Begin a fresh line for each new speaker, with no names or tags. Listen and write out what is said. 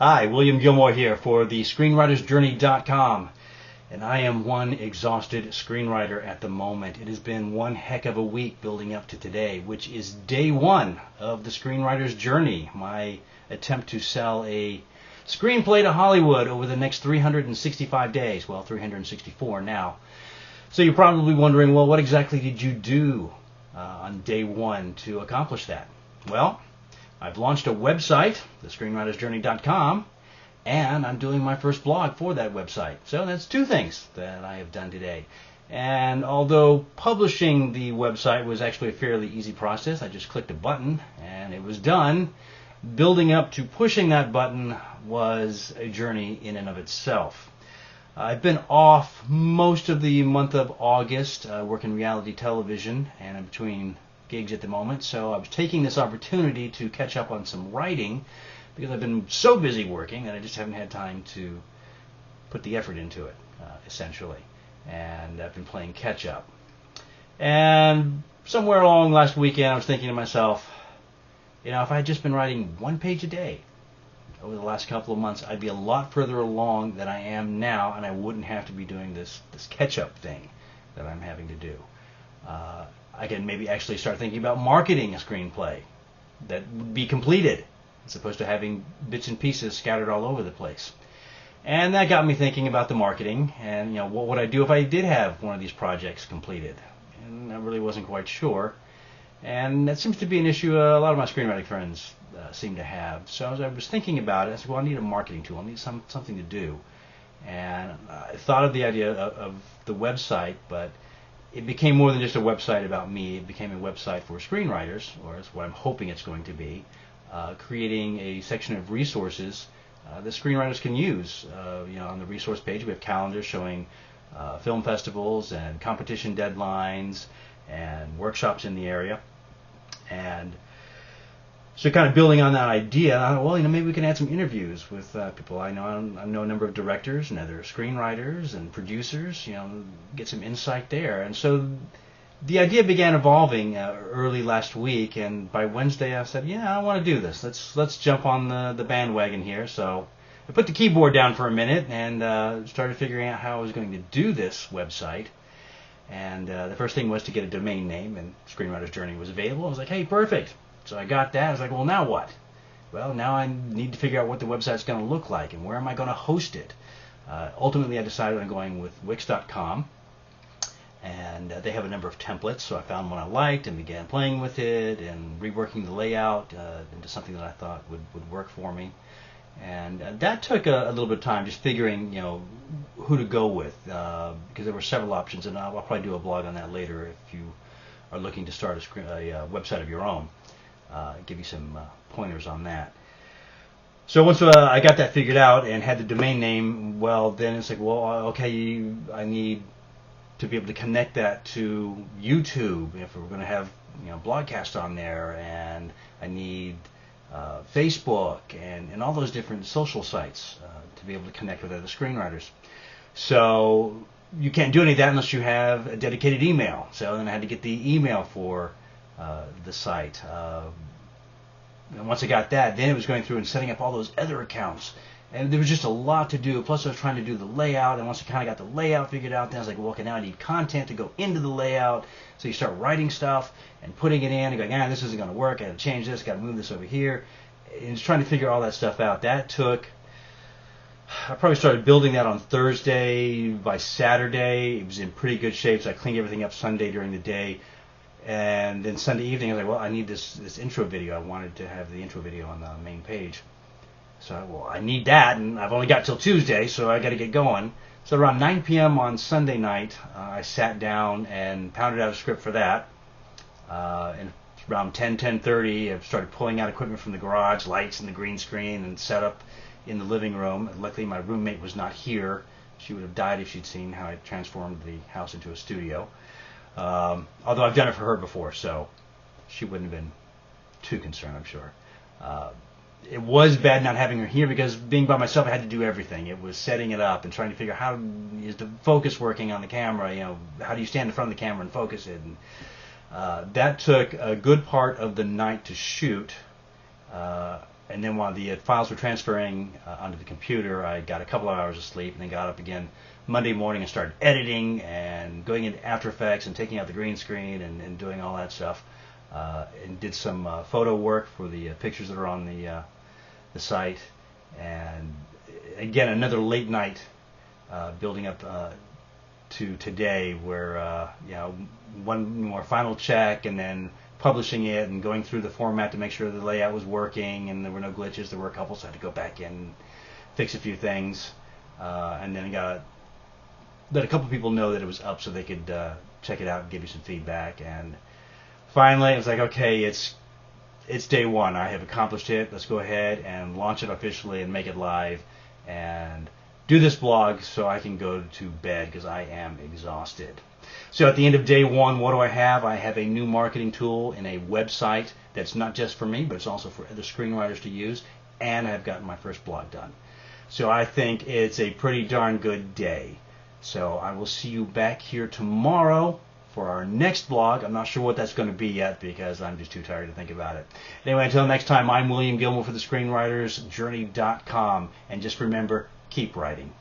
Hi, William Gilmore here for the ScreenwritersJourney.com, and I am one exhausted screenwriter at the moment. It has been one heck of a week building up to today, which is day one of the Screenwriter's Journey, my attempt to sell a screenplay to Hollywood over the next 365 days. Well, 364 now. So you're probably wondering, well, what exactly did you do on day one to accomplish that? Well, I've launched a website, thescreenwritersjourney.com, and I'm doing my first blog for that website. So that's two things that I have done today. And although publishing the website was actually a fairly easy process, I just clicked a button and it was done, building up to pushing that button was a journey in and of itself. I've been off most of the month of August, working reality television, and in between gigs at the moment, so I was taking this opportunity to catch up on some writing because I've been so busy working that I just haven't had time to put the effort into it, essentially. And I've been playing catch up. And somewhere along last weekend I was thinking to myself, you know, if I had just been writing one page a day over the last couple of months, I'd be a lot further along than I am now, and I wouldn't have to be doing this catch-up thing that I'm having to do. I can maybe actually start thinking about marketing a screenplay that would be completed, as opposed to having bits and pieces scattered all over the place. And that got me thinking about the marketing, and you know, what would I do if I did have one of these projects completed? And I really wasn't quite sure. And that seems to be an issue a lot of my screenwriting friends seem to have. So as I was thinking about it, I said, well, I need a marketing tool. I need something to do. And I thought of the idea of the website, but it became more than just a website about me. It became a website for screenwriters, or is what I'm hoping it's going to be, creating a section of resources that screenwriters can use. You know, on the resource page, we have calendars showing film festivals and competition deadlines and workshops in the area. And so kind of building on that idea, I thought, well, you know, maybe we can add some interviews with people I know. I know a number of directors and other screenwriters and producers, you know, get some insight there. And so the idea began evolving early last week, and by Wednesday I said, yeah, I want to do this. Let's jump on the bandwagon here. So I put the keyboard down for a minute and started figuring out how I was going to do this website. And the first thing was to get a domain name, and Screenwriter's Journey was available. I was like, hey, perfect. So I got that. I was like, well, now what? Well, now I need to figure out what the website's going to look like and where am I going to host it. Ultimately, I decided on going with Wix.com, and they have a number of templates, so I found one I liked and began playing with it and reworking the layout into something that I thought would work for me. And that took a little bit of time, just figuring, you know, who to go with, because there were several options, and I'll probably do a blog on that later if you are looking to start a website of your own. Give you some pointers on that. So once I got that figured out and had the domain name, well, then it's like, well, okay, I need to be able to connect that to YouTube if we're going to have, you know, broadcast on there, and I need Facebook and all those different social sites to be able to connect with other screenwriters. So you can't do any of that unless you have a dedicated email. So then I had to get the email for the site. And once I got that, then it was going through and setting up all those other accounts. And there was just a lot to do. Plus I was trying to do the layout, and once I kind of got the layout figured out, then I was like, well, okay, now I need content to go into the layout. So you start writing stuff and putting it in and going, this isn't going to work, I got to change this, got to move this over here. And just trying to figure all that stuff out. That took, I probably started building that on Thursday. By Saturday, it was in pretty good shape, so I cleaned everything up Sunday during the day. And then Sunday evening, I was like, well, I need this intro video. I wanted to have the intro video on the main page. So, well, I need that, and I've only got till Tuesday, so I got to get going. So around 9 p.m. on Sunday night, I sat down and pounded out a script for that. And around 10:30, I started pulling out equipment from the garage, lights and the green screen, and set up in the living room. And luckily, my roommate was not here. She would have died if she'd seen how I transformed the house into a studio. Although I've done it for her before, so she wouldn't have been too concerned, I'm sure. It was bad not having her here because being by myself, I had to do everything. It was setting it up and trying to figure out how is the focus working on the camera. You know, how do you stand in front of the camera and focus it? And that took a good part of the night to shoot. and then while the files were transferring onto the computer, I got a couple of hours of sleep, and then got up again Monday morning and started editing and going into After Effects and taking out the green screen and doing all that stuff, and did some photo work for the pictures that are on the site, and again another late night building up to today, where one more final check and then publishing it and going through the format to make sure the layout was working and there were no glitches. There were a couple, so I had to go back in and fix a few things, and then let a couple people know that it was up so they could check it out and give you some feedback. And finally it was like, okay, it's day one. I have accomplished it. Let's go ahead and launch it officially and make it live and do this blog so I can go to bed, because I am exhausted. So at the end of day one, what do I have? I have a new marketing tool and a website that's not just for me, but it's also for other screenwriters to use, and I've gotten my first blog done. So I think it's a pretty darn good day. So I will see you back here tomorrow for our next blog. I'm not sure what that's going to be yet, because I'm just too tired to think about it. Anyway, until next time, I'm William Gilmore for the ScreenwritersJourney.com, and just remember, keep writing.